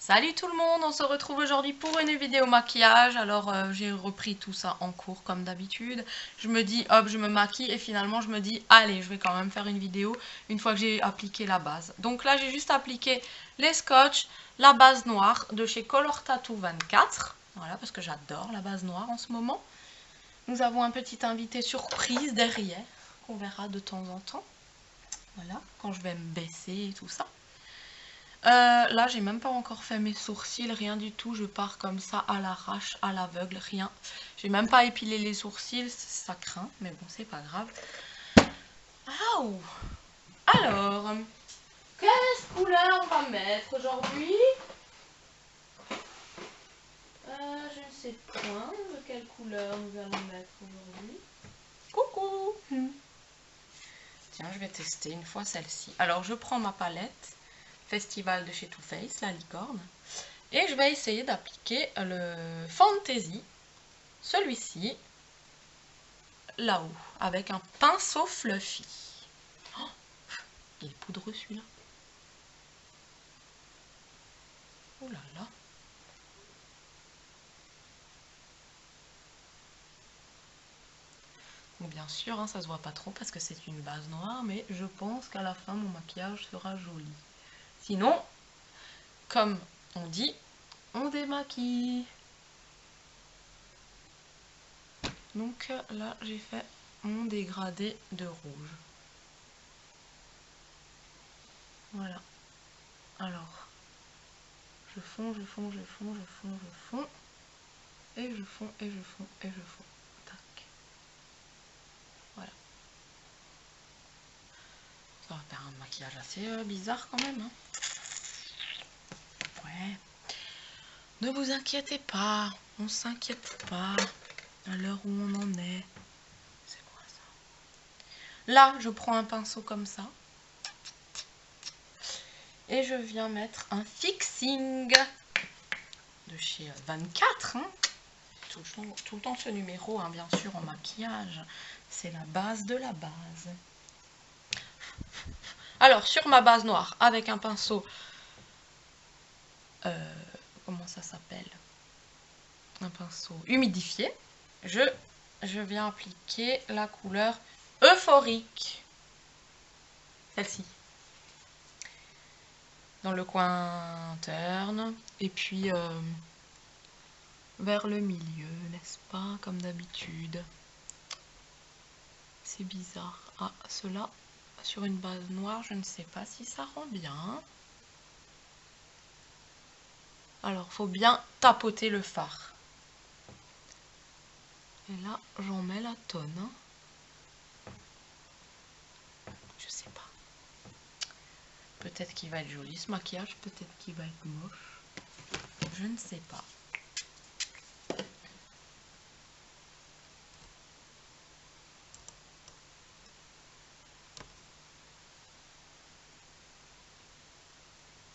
Salut tout le monde, on se retrouve aujourd'hui pour une vidéo maquillage. Alors j'ai repris tout ça en cours comme d'habitude. Je me dis hop, je me maquille et finalement je me dis allez, je vais quand même faire une vidéo une fois que j'ai appliqué la base. Donc là j'ai juste appliqué les scotch, la base noire de chez Color Tattoo 24. Voilà, parce que j'adore la base noire en ce moment. Nous avons un petit invité surprise derrière qu'on verra de temps en temps. Voilà, quand je vais me baisser et tout ça. Là, j'ai même pas encore fait mes sourcils, rien du tout. Je pars comme ça à l'arrache, à l'aveugle, rien. J'ai même pas épilé les sourcils, ça craint, mais bon, c'est pas grave. Aouh! Alors, quelle couleur on va mettre aujourd'hui? Je ne sais point de quelle couleur nous allons mettre aujourd'hui. Coucou! Tiens, je vais tester une fois celle-ci. Alors, je prends ma palette Festival de chez Too Faced, la licorne. Et je vais essayer d'appliquer le Fantasy, celui-ci, là-haut, avec un pinceau fluffy. Oh, il est poudreux celui-là. Oh là là. Bon, bien sûr, hein, ça se voit pas trop parce que c'est une base noire, mais je pense qu'à la fin, mon maquillage sera joli. Sinon, comme on dit, on démaquille. Donc là, j'ai fait mon dégradé de rouge. Voilà. Alors, je fonds, je fonds, je fonds, je fonds, je fonds. Et je fonds, et je fonds, et je fonds. Tac. Voilà. Ça va faire un maquillage assez bizarre quand même. Hein. Ouais. Ne vous inquiétez pas. On s'inquiète pas. À l'heure où on en est. C'est quoi ça? Là, je prends un pinceau comme ça. Et je viens mettre un fixing de chez 24. Hein. Tout le temps ce numéro, hein, bien sûr, en maquillage. C'est la base de la base. Alors, sur ma base noire, avec un pinceau... comment ça s'appelle? Un pinceau humidifié. Je viens appliquer la couleur euphorique. Celle-ci. Dans le coin interne. Et puis... vers le milieu, n'est-ce pas, comme d'habitude. C'est bizarre. Ah, cela, sur une base noire, je ne sais pas si ça rend bien. Alors, faut bien tapoter le fard. Et là, j'en mets la tonne. Hein. Je sais pas. Peut-être qu'il va être joli ce maquillage, peut-être qu'il va être moche. Je ne sais pas.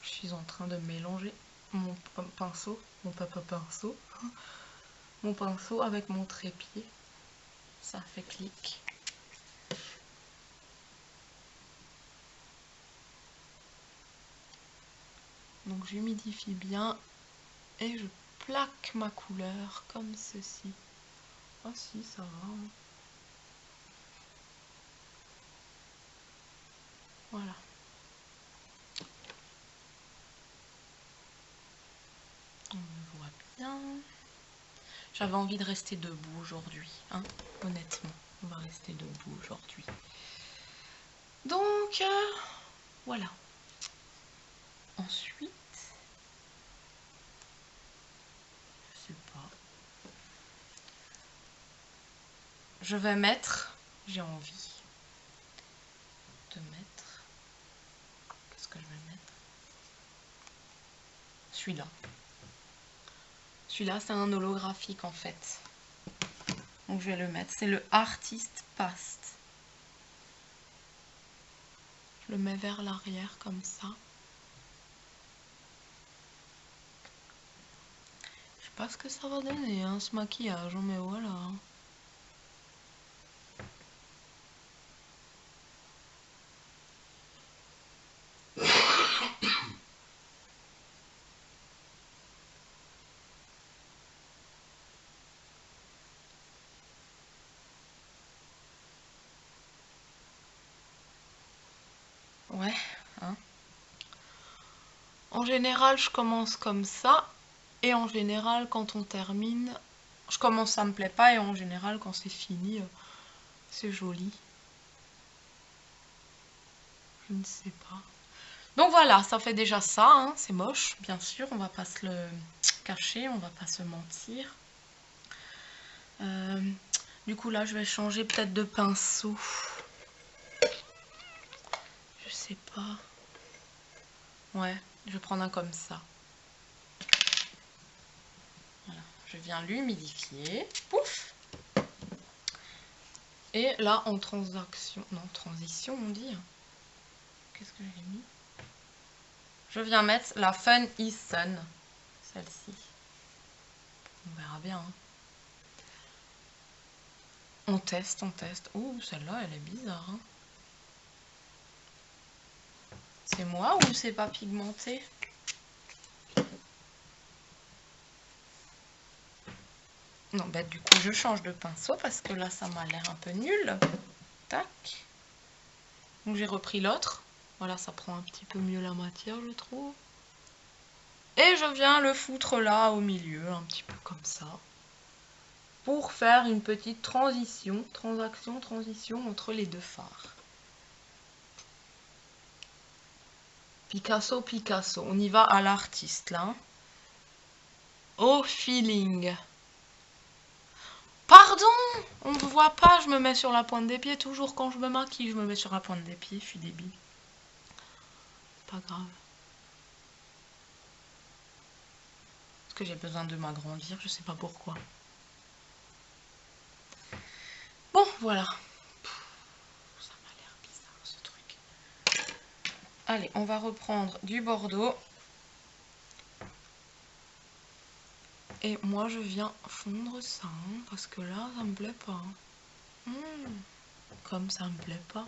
Je suis en train de mélanger mon pinceau, mon pinceau avec mon trépied. Ça fait clic. Donc j'humidifie bien et je plaque ma couleur comme ceci. Ah si, ça va. Voilà. On le voit bien. J'avais envie de rester debout aujourd'hui, hein, honnêtement. On va rester debout aujourd'hui. Donc, voilà. Ensuite, je sais pas. Je vais mettre, j'ai envie de mettre, qu'est-ce que je vais mettre? Celui-là. Celui-là, c'est un holographique en fait. Donc je vais le mettre. C'est le Artist Past. Je le mets vers l'arrière comme ça. Je sais pas ce que ça va donner, hein, ce maquillage, mais voilà. Ouais, hein. En général, je commence comme ça. Et en général, quand on termine, je commence, ça me plaît pas. Et en général, quand c'est fini, c'est joli. Je ne sais pas. Donc voilà, ça fait déjà ça, hein. C'est moche, bien sûr. On va pas se le cacher, on va pas se mentir. Du coup, là, je vais changer peut-être de pinceau. Je sais pas. Ouais, je vais prendre un comme ça. Voilà, je viens l'humidifier. Pouf! Et là, en transaction... Non, transition, on dit. Qu'est-ce que j'ai mis? Je viens mettre la Fun is Sun. Celle-ci. On verra bien. Hein. On teste, on teste. Oh, celle-là, elle est bizarre. Hein. C'est moi ou c'est pas pigmenté? Non, bah du coup, je change de pinceau parce que là, ça m'a l'air un peu nul. Tac. Donc, j'ai repris l'autre. Voilà, ça prend un petit peu mieux la matière, je trouve. Et je viens le foutre là, au milieu, un petit peu comme ça. Pour faire une petite transition, transition entre les deux fards. Picasso, Picasso. On y va à l'artiste, là. Au feeling. Pardon! On ne voit pas, je me mets sur la pointe des pieds. Toujours quand je me maquille, je me mets sur la pointe des pieds. Je suis débile. Pas grave. Parce que j'ai besoin de m'agrandir, je sais pas pourquoi. Bon, voilà. Ça m'a l'air bizarre, ce truc. Allez, on va reprendre du Bordeaux. Et moi, je viens fondre ça, hein, parce que là, ça me plaît pas. Comme ça me plaît pas.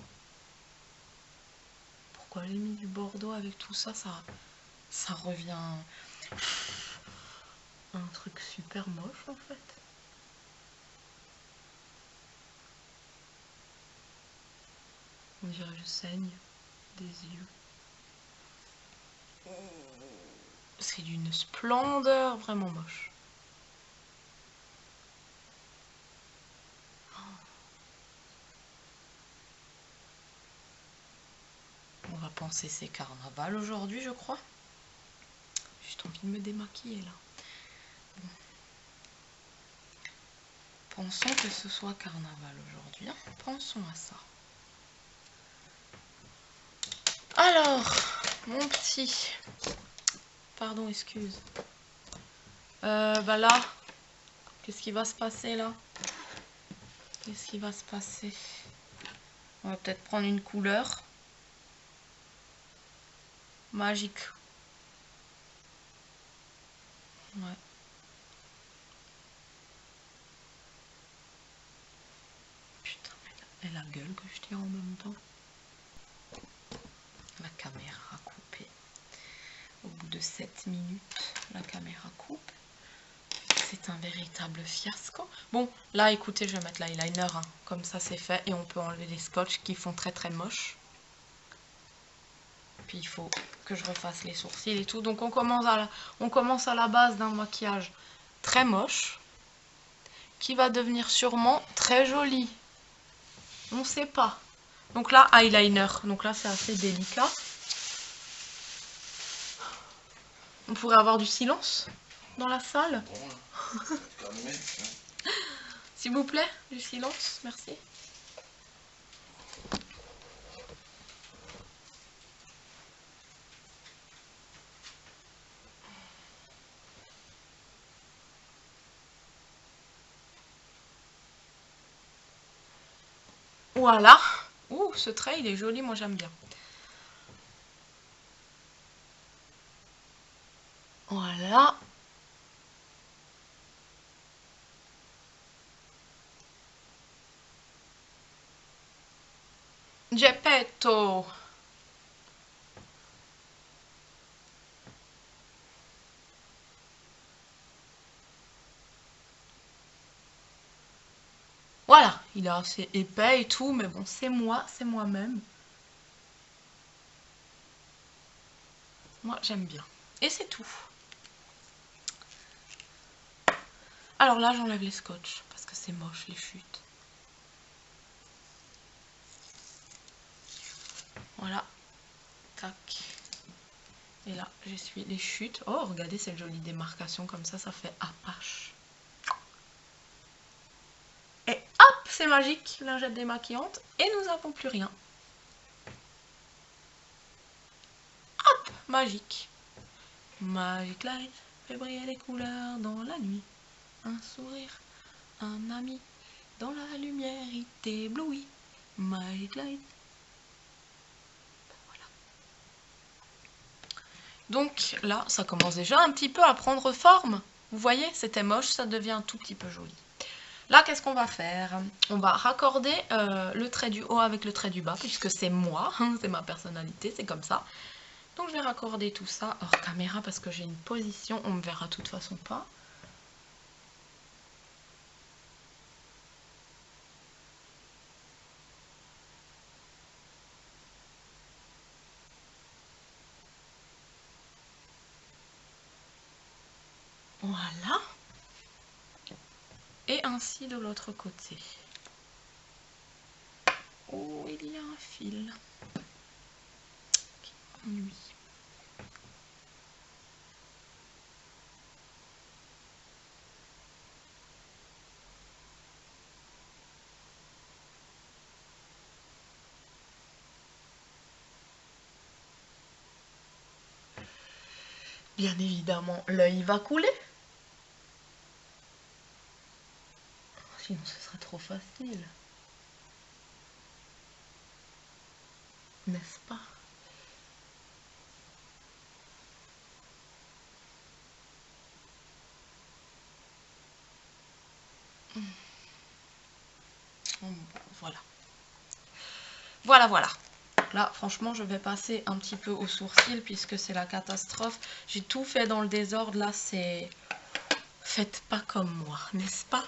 Pourquoi j'ai mis du Bordeaux avec tout ça, ça revient un truc super moche, en fait. On dirait que je saigne des yeux. C'est d'une splendeur vraiment moche. On va penser c'est carnaval aujourd'hui, je crois. J'ai juste envie de me démaquiller là. Bon. Pensons que ce soit carnaval aujourd'hui. Hein. Pensons à ça. Alors, mon petit... Pardon, excuse. Bah là, qu'est-ce qui va se passer là? Qu'est-ce qui va se passer? On va peut-être prendre une couleur. Magique. Ouais. Putain, et la gueule que je tire en même temps. La caméra a coupé. Au bout de 7 minutes, la caméra coupe. C'est un véritable fiasco. Bon, là, écoutez, je vais mettre l'eyeliner. Hein. Comme ça, c'est fait. Et on peut enlever les scotch qui font très très moche. Puis, il faut que je refasse les sourcils et tout. Donc, on commence à la base d'un maquillage très moche. Qui va devenir sûrement très joli. On ne sait pas. Donc là, eyeliner. Donc là, c'est assez délicat. On pourrait avoir du silence dans la salle. S'il vous plaît, du silence, merci. Voilà. Ouh, ce trait, il est joli, moi j'aime bien. Voilà. Geppetto. Voilà, il est assez épais et tout, mais bon, c'est moi, c'est moi-même. Moi, j'aime bien. Et c'est tout. Alors là, j'enlève les scotch parce que c'est moche, les chutes. Voilà. Tac. Et là, j'essuie les chutes. Oh, regardez cette jolie démarcation comme ça fait apache. Et hop, c'est magique, lingette démaquillante. Et nous n'avons plus rien. Hop, magique. Magic Light fait briller les couleurs dans la nuit. Un sourire, un ami, dans la lumière il t'éblouit. Magic Light. Voilà. Donc là, ça commence déjà un petit peu à prendre forme. Vous voyez, c'était moche, ça devient un tout petit peu joli. Là, qu'est-ce qu'on va faire? On va raccorder le trait du haut avec le trait du bas, puisque c'est moi, c'est ma personnalité, c'est comme ça. Donc je vais raccorder tout ça hors caméra parce que j'ai une position, on me verra de toute façon pas. Voilà. Et ainsi de l'autre côté. Oh, il y a un fil qui m'ennuie. Bien évidemment, l'œil va couler. Sinon, ce serait trop facile. N'est-ce pas? Voilà. Voilà, voilà. Là, franchement, je vais passer un petit peu au sourcil puisque c'est la catastrophe. J'ai tout fait dans le désordre. Là, c'est... Faites pas comme moi, n'est-ce pas?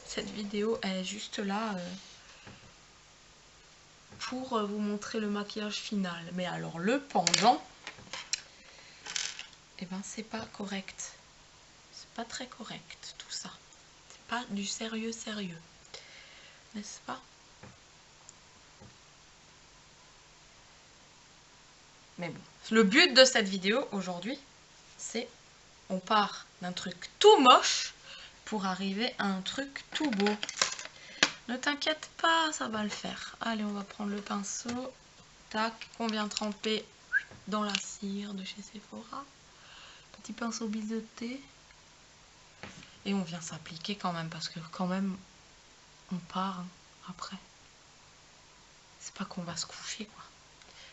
Cette vidéo est juste là pour vous montrer le maquillage final. Mais alors, le pendant, eh ben, c'est pas correct. C'est pas très correct, tout ça. C'est pas du sérieux, n'est-ce pas? Mais bon, le but de cette vidéo aujourd'hui, c'est on part d'un truc tout moche pour arriver à un truc tout beau. Ne t'inquiète pas, ça va le faire. Allez, on va prendre le pinceau, tac, qu'on vient tremper dans la cire de chez Sephora. Petit pinceau biseauté. Et on vient s'appliquer quand même, parce que quand même, on part hein, après. C'est pas qu'on va se coucher, quoi.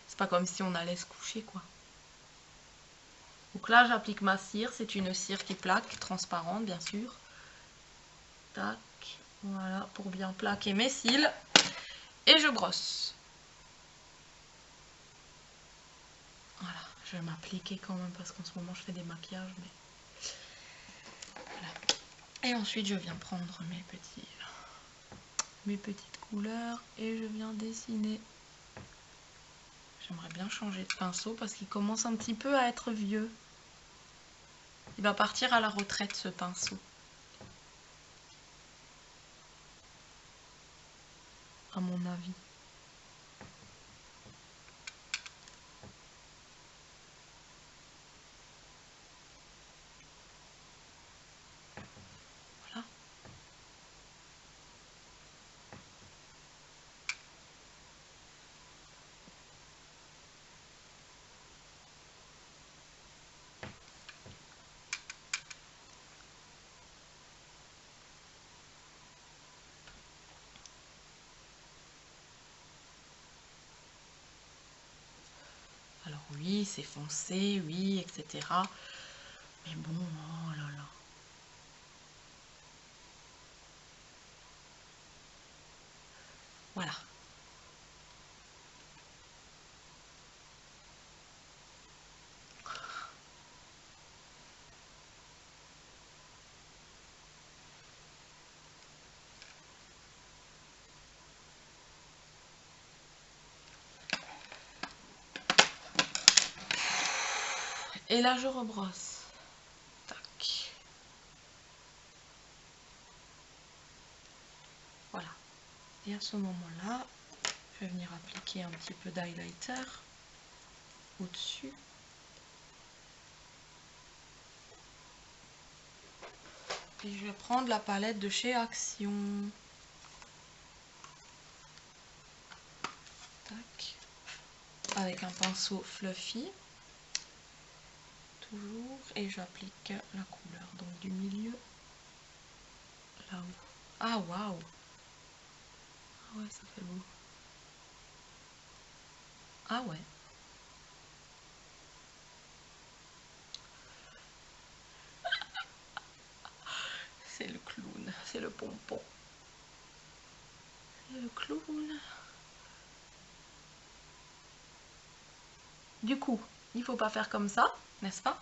C'est pas comme si on allait se coucher, quoi. Donc là, j'applique ma cire. C'est une cire qui plaque, transparente, bien sûr. Tac, voilà, pour bien plaquer mes cils. Et je brosse. Voilà, je vais m'appliquer quand même, parce qu'en ce moment, je fais des maquillages, mais... Voilà. Et ensuite, je viens prendre mes petites couleurs et je viens dessiner. J'aimerais bien changer de pinceau parce qu'il commence un petit peu à être vieux. Il va partir à la retraite, ce pinceau. À mon avis. Voilà. Alors oui, c'est foncé, oui, etc. Mais bon, oh là là. Voilà. Et là, je rebrosse. Tac. Voilà. Et à ce moment-là, je vais venir appliquer un petit peu d'highlighter au-dessus. Et je vais prendre la palette de chez Action. Tac. Avec un pinceau fluffy. Toujours. Et j'applique la couleur. Donc du milieu. Là-haut. Ah, waouh! Ah ouais, ça fait beau. Ah ouais. C'est le clown. C'est le pompon. C'est le clown. Du coup, il ne faut pas faire comme ça, n'est-ce pas?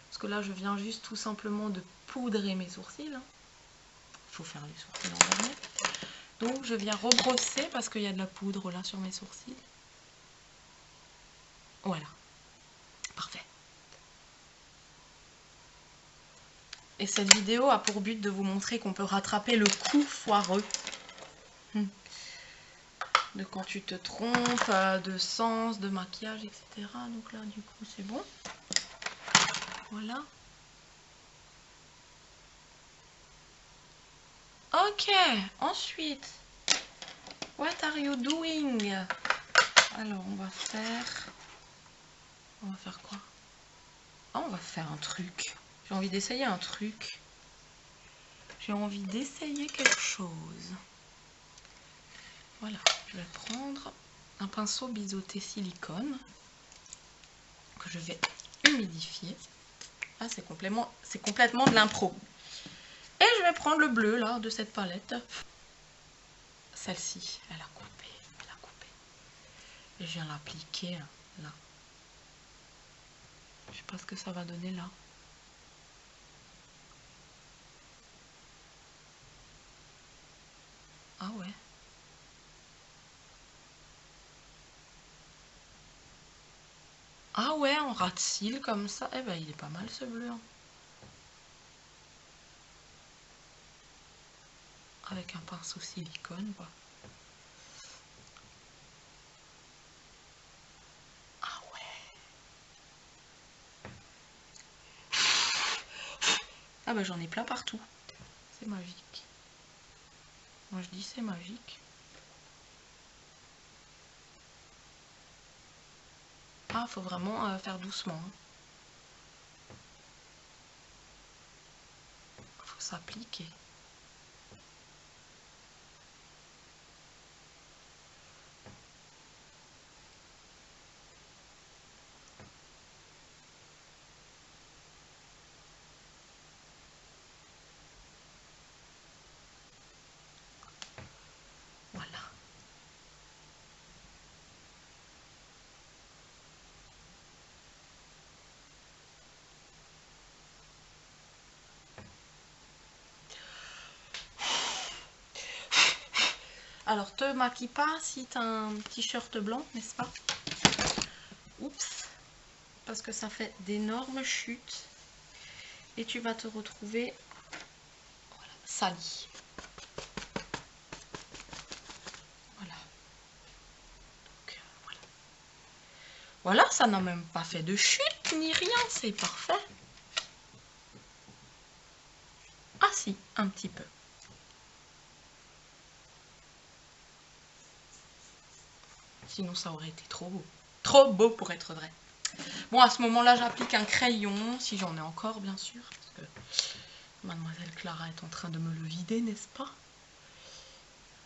Parce que là, je viens juste tout simplement de poudrer mes sourcils. Il faut faire les sourcils en dernier. Donc, je viens rebrosser parce qu'il y a de la poudre là sur mes sourcils. Voilà. Parfait. Et cette vidéo a pour but de vous montrer qu'on peut rattraper le coup foireux. De quand tu te trompes, de sens, de maquillage, etc. Donc là, du coup, c'est bon. Voilà. Ok, ensuite, what are you doing? Alors, on va faire quoi? Ah, on va faire un truc. J'ai envie d'essayer un truc. J'ai envie d'essayer quelque chose. Voilà, je vais prendre un pinceau biseauté silicone que je vais humidifier. Ah, c'est complètement de l'impro. Et je vais prendre le bleu là de cette palette. Celle-ci, elle a coupé. Et je viens l'appliquer là. Je sais pas ce que ça va donner là. Ah ouais. Ah ouais, en ras de cils comme ça. Eh ben, il est pas mal ce bleu. Hein. Avec un pinceau silicone, quoi. Ah ouais. Ah ben, j'en ai plein partout. C'est magique. Moi, je dis c'est magique. Ah, faut vraiment faire doucement. Hein. Faut s'appliquer. Voilà. Alors, te maquille pas si t'as un t-shirt blanc, n'est-ce pas? Oups. Parce que ça fait d'énormes chutes. Et tu vas te retrouver voilà, sali. Voilà. Donc, voilà. Voilà, ça n'a même pas fait de chute ni rien, c'est parfait. Ah si, un petit peu. Sinon ça aurait été trop beau. Trop beau pour être vrai. Bon, à ce moment-là, j'applique un crayon, si j'en ai encore, bien sûr. Parce que Mademoiselle Clara est en train de me le vider, n'est-ce pas?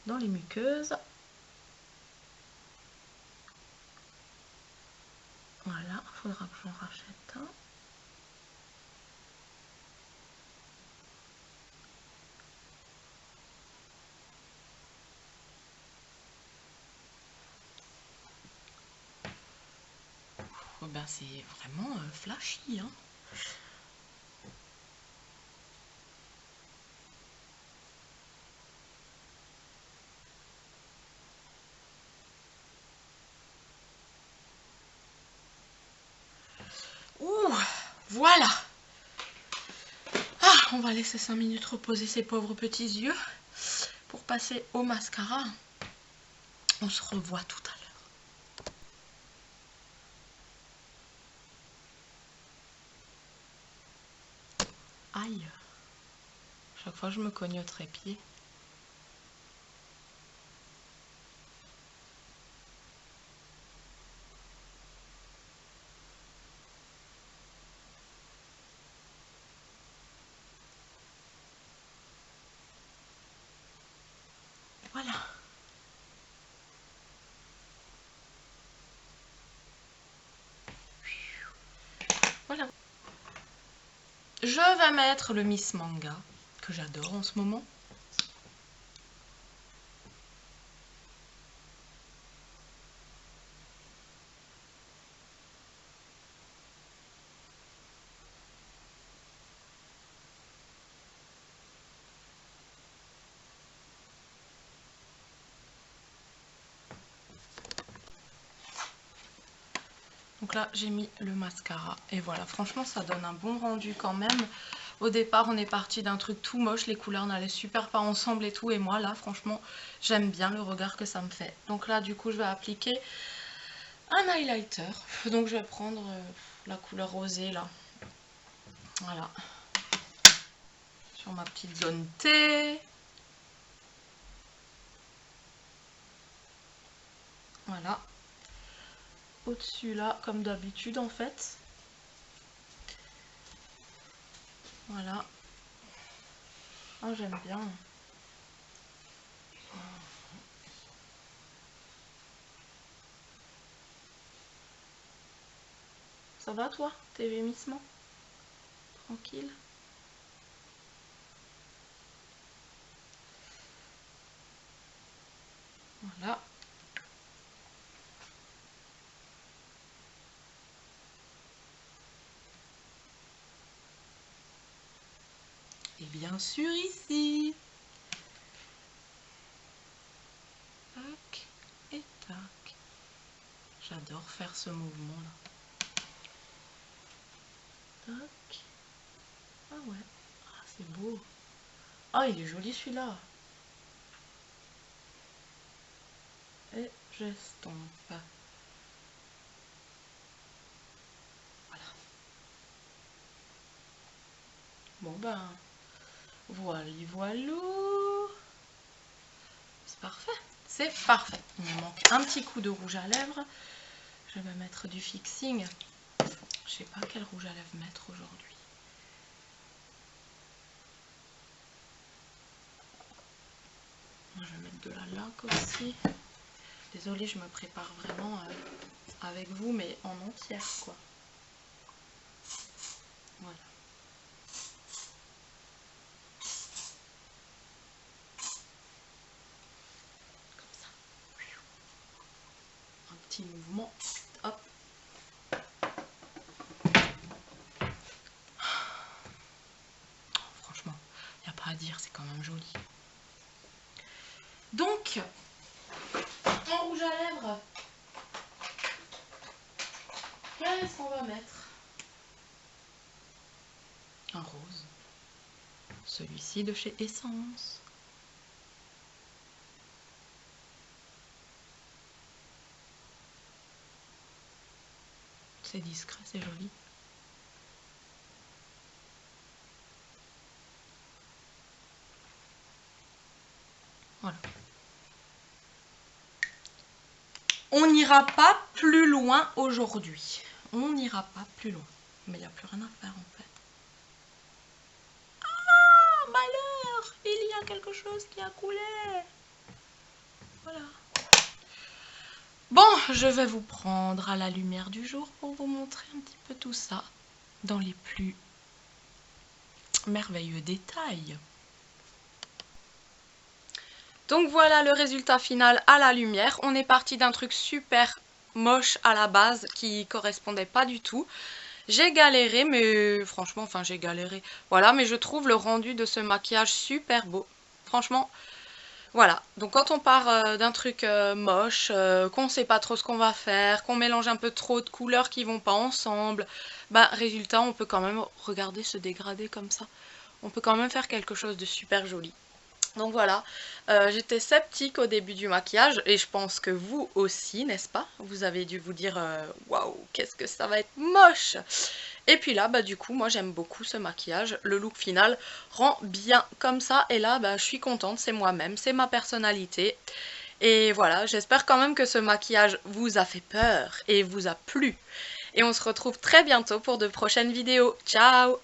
Dans les muqueuses. Voilà, il faudra que j'en rachète un. Oh ben, c'est vraiment flashy, hein. Ouh, Voilà. Ah, on va laisser 5 minutes reposer ces pauvres petits yeux pour passer au mascara. On se revoit tout à l'heure. Aïe. Chaque fois je me cogne au trépied. Voilà. Voilà. Je vais mettre le Miss Manga, que j'adore en ce moment. Donc là, j'ai mis le mascara. Et voilà, franchement, ça donne un bon rendu quand même. Au départ, on est parti d'un truc tout moche. Les couleurs n'allaient super pas ensemble et tout. Et moi, là, franchement, j'aime bien le regard que ça me fait. Donc là, du coup, je vais appliquer un highlighter. Donc, je vais prendre la couleur rosée, là. Voilà. Sur ma petite zone T. Voilà. Au-dessus là, comme d'habitude en fait. Voilà. Ah, j'aime bien. Ça va toi, tes gémissements? Tranquille. Voilà. Et bien sûr ici. Tac et tac. J'adore faire ce mouvement là. Tac. Ah ouais. Ah, c'est beau. Ah, il est joli celui-là. Et j'estompe. Voilà. Bon ben, voilà, voilou. C'est parfait. C'est parfait. Il me manque un petit coup de rouge à lèvres. Je vais mettre du fixing. Je sais pas quel rouge à lèvres mettre aujourd'hui. Je vais mettre de la laque aussi. Désolée, je me prépare vraiment avec vous, mais en entière, quoi. Voilà. Comme ça. Un petit mouvement. Hop. Franchement, il n'y a pas à dire, c'est quand même joli. Donc, en rouge à lèvres, qu'est-ce qu'on va mettre? Un rose. Celui-ci de chez Essence. C'est discret, c'est joli. Voilà. On n'ira pas plus loin aujourd'hui. On n'ira pas plus loin. Mais il n'y a plus rien à faire en fait. Ah, malheur! Il y a quelque chose qui a coulé. Voilà. Bon, je vais vous prendre à la lumière du jour pour vous montrer un petit peu tout ça dans les plus merveilleux détails. Donc voilà le résultat final à la lumière. On est parti d'un truc super moche à la base qui correspondait pas du tout. J'ai galéré, mais franchement, enfin j'ai galéré. Voilà, mais je trouve le rendu de ce maquillage super beau. Franchement, Voilà, donc quand on part d'un truc moche, qu'on sait pas trop ce qu'on va faire, qu'on mélange un peu trop de couleurs qui vont pas ensemble, bah résultat on peut quand même regarder se dégrader comme ça. On peut quand même faire quelque chose de super joli. Donc voilà, j'étais sceptique au début du maquillage et je pense que vous aussi, n'est-ce pas? Vous avez dû vous dire waouh, qu'est-ce que ça va être moche! Et puis là, bah du coup, moi j'aime beaucoup ce maquillage. Le look final rend bien comme ça et là, bah je suis contente, c'est moi-même, c'est ma personnalité. Et voilà, j'espère quand même que ce maquillage vous a fait peur et vous a plu. Et on se retrouve très bientôt pour de prochaines vidéos. Ciao!